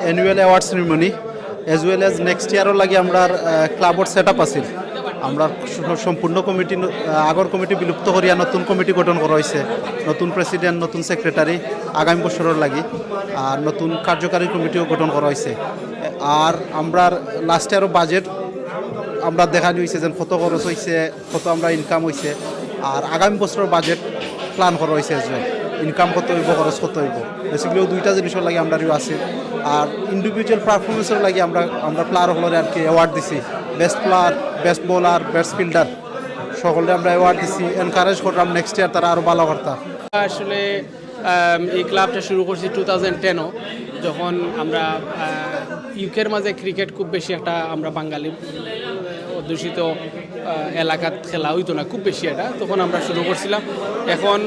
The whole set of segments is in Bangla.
annual award ceremony as well as next ইয়ারও লাগে আমরা ক্লাবর সেট আপ আছিল আমরা সম্পূর্ণ কমিটি আগর কমিটি বিলুপ্ত করিয়া নতুন কমিটি গঠন করা হয়েছে নতুন প্রেসিডেন্ট নতুন সেক্রেটারি আগামী বছরের লাগি আর নতুন কার্যকারী কমিটিও গঠন করা হয়েছে আর আমরা লাস্ট ইয়ারও বাজেট আমরা দেখানি হয়েছে যে কত খরচ হয়েছে কত আমরা ইনকাম হয়েছে আর আগামী বছরের বাজেট প্ল্যান করা হয়েছে এজ ওয়েল ইনকাম কত হইব খরচ কত হইব বেসিক্যালি দুইটা জিনিসের লাগে আমরা আছে আর ইন্ডিভিজুয়াল পারফরমেন্সের লাগে আমরা প্লেয়ার হলরে আর কি অ্যাওয়ার্ড দিছি best player best bowler best fielder সকলে আমরা অ্যাওয়ার্ড দিছি এনকারেজ করলাম নেক্সট ইয়ার তারা আরও ভালো করতা আসলে এই ক্লাবটা শুরু করছি 2010 যখন আমরা ইউকের মাঝে ক্রিকেট খুব বেশি একটা আমরা বাঙালি অধ্যুষিত এলাকাত খেলা হইতো না খুব বেশি এটা তখন আমরা শুরু করছিলাম এখন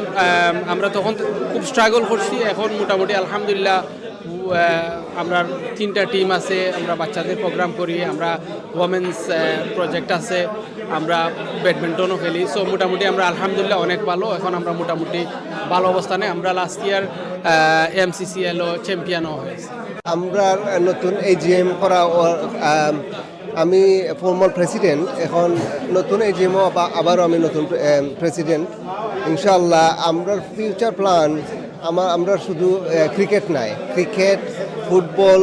আমরা তখন খুব স্ট্রাগল করছি এখন মোটামুটি আলহামদুলিল্লাহ আমরা 3টা টিম আছে আমরা বাচ্চাদের প্রোগ্রাম করি আমরা ওমেন্স প্রজেক্ট আছে আমরা ব্যাডমিন্টনও খেলি সো মোটামুটি আমরা আলহামদুলিল্লাহ অনেক ভালো এখন আমরা মোটামুটি ভালো অবস্থানে আমরা লাস্ট ইয়ার MCCLও চ্যাম্পিয়নও হয়েছি আমরা নতুন AGM করা আমি ফর্মাল প্রেসিডেন্ট এখন নতুন AGMও আবারও আমি নতুন প্রেসিডেন্ট ইনশাআল্লাহ আমরা ফিউচার প্ল্যান আমরা শুধু ক্রিকেট নাই ক্রিকেট ফুটবল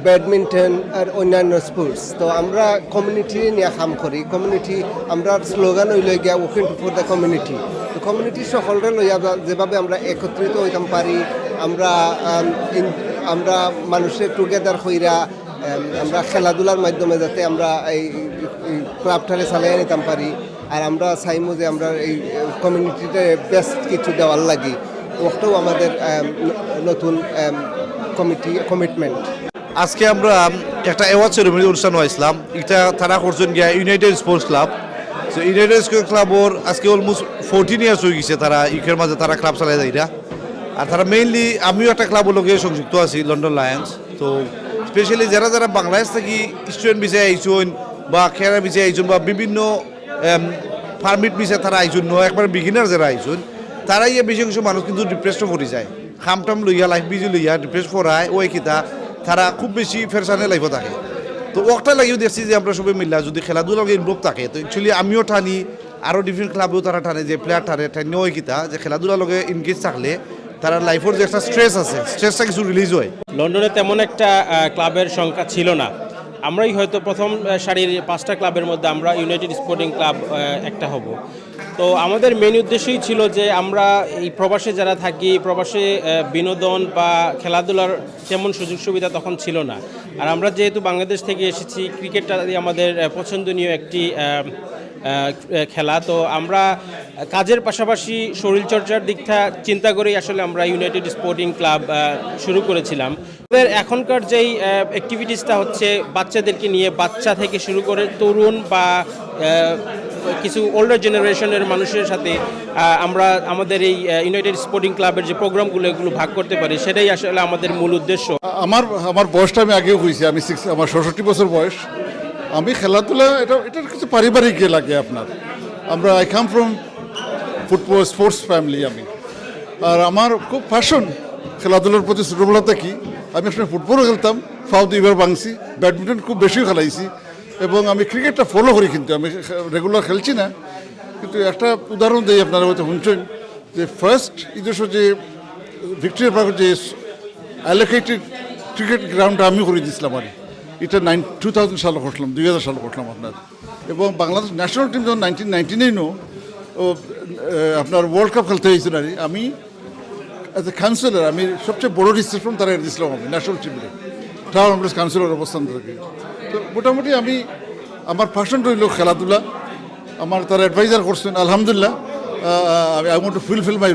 ব্যাডমিন্টন আর অন্যান্য স্পোর্টস তো আমরা কমিউনিটি নিয়ে কাম করি কমিউনিটি আমরা স্লোগান হইলে গিয়া ওয়ার্কিং ফর দ্য কমিউনিটি তো কমিউনিটি সকলরে লইয়া যেভাবে আমরা একত্রিত হইতাম পারি আমরা মানুষের টুগেদার হইরা আমরা খেলাধুলার মাধ্যমে যাতে আমরা এই ক্লাবটারে চালিয়ে নিতাম পারি আর আমরা চাইমু যে আমরা এই কমিউনিটিতে বেস্ট কিছু দেওয়ার লাগি ওটাও আমাদের নতুন কমিটমেন্ট আজকে আমরা একটা অ্যাওয়ার্ড সেরিমনি অনুষ্ঠান হয়েছিলাম এটা তারা করছেন গিয়া United Sports Club so United Sports ক্লাবর আজকে অলমোস্ট 14 ইয়ার্স হয়ে গেছে তারা ইউকের মাঝে তারা ক্লাব চালাই যায় এটা আর তারা মেইনলি আমিও একটা ক্লাবের লগে সংযুক্ত আছি লন্ডন লায়ন্স তো স্পেশালি যারা যারা বাংলাদেশ থেকে স্টুডেন্ট বিষয়ে আইসুন বা খেলা বিষয়ে আইসুন বা বিভিন্ন পারমিট বিষয়ে তারা আইসুন ন একবার বিগিনার যারা আইসুন তারাই বেশি কিছু মানুষ কিন্তু ডিপ্রেসড পড়ে যায় খামটাম লইয়া লাইফ বিজি লইয়া ডিপ্রেস পড়ায় ওই কিতা তারা খুব বেশি ফেরসানে লাইফও থাকে তো ওটা লাগিও দেখছি যে আমরা সবাই মিল্লা যদি খেলাধুলা ইনভলভ থাকে তো অ্যাকচুয়ালি আমিও টানি আরও ডিফারেন্ট ক্লাবেও তারা টানে যে প্লেয়ার টানে ওই কিতা যে খেলাধুলার লগে এনগেজ থাকলে তারা লাইফের যে একটা স্ট্রেস আছে স্ট্রেসটা কিছু রিলিজ হয় লন্ডনে তেমন একটা ক্লাবের সংখ্যা ছিল না আমরাই হয়তো প্রথম সারির 5টা ক্লাবের মধ্যে আমরা ইউনাইটেড স্পোর্টিং ক্লাব একটা হব তো আমাদের মেইন উদ্দেশ্যই ছিল যে আমরা এই প্রবাসে যারা থাকি প্রবাসে বিনোদন বা খেলাধুলার তেমন সুযোগ সুবিধা তখন ছিল না আর আমরা যেহেতু বাংলাদেশ থেকে এসেছি ক্রিকেটটা আমাদের পছন্দনীয় একটি খেলা তো আমরা কাজের পাশাপাশি শরীরচর্চার দিকটা চিন্তা করেই আসলে আমরা ইউনাইটেড স্পোর্টিং ক্লাব শুরু করেছিলাম এখনকার যেই অ্যাক্টিভিটিসটা হচ্ছে বাচ্চাদেরকে নিয়ে বাচ্চা থেকে শুরু করে তরুণ বা কিছু ওল্ডার জেনারেশনের মানুষের সাথে আমরা আমাদের এই ইউনাইটেড স্পোর্টিং ক্লাবের যে প্রোগ্রামগুলো এগুলো ভাগ করতে পারি সেটাই আসলে আমাদের মূল উদ্দেশ্য আমার বয়সটা আমি আগেও হয়েছি আমার 66 বছর বয়স আমি খেলাধুলা এটার কিছু পারিবারিক লাগে আপনার I come from football sports family আমি আর আমার খুব প্যাশন খেলাধুলার প্রতি ছোটোবেলা থেকে আমি আসলে ফুটবলও খেলতাম ফাউ দুইবার ভাঙছি ব্যাডমিন্টন খুব বেশি খেলাইছি এবং আমি ক্রিকেটটা ফলো করি কিন্তু আমি রেগুলার খেলছি না কিন্তু একটা উদাহরণ দিই আপনারা হয়তো শুনছেন যে ফার্স্ট নিজস্ব যে ভিক্টোরিয়া পার্কের যে অ্যালোকেটেড ক্রিকেট গ্রাউন্ডটা আমি করে দিয়েছিলাম আর এটা 2000 সালে করলাম 2000 সালে করলাম আপনার এবং বাংলাদেশ ন্যাশনাল টিম যখন 1999 আপনার ওয়ার্ল্ড কাপ খেলতে হয়েছিল আর আমি অ্যাজ এ কাউন্সিলর আমি সবচেয়ে বড় রিসেপশন তারা দিয়েছিলাম আমি ন্যাশনাল টিমে টাউন কংগ্রেস কাউন্সিলর অবস্থান থেকে তো মোটামুটি আমার প্যাশন রইল খেলাধুলা আমার তারা অ্যাডভাইজার করছেন আলহামদুলিল্লাহ I want to fulfil my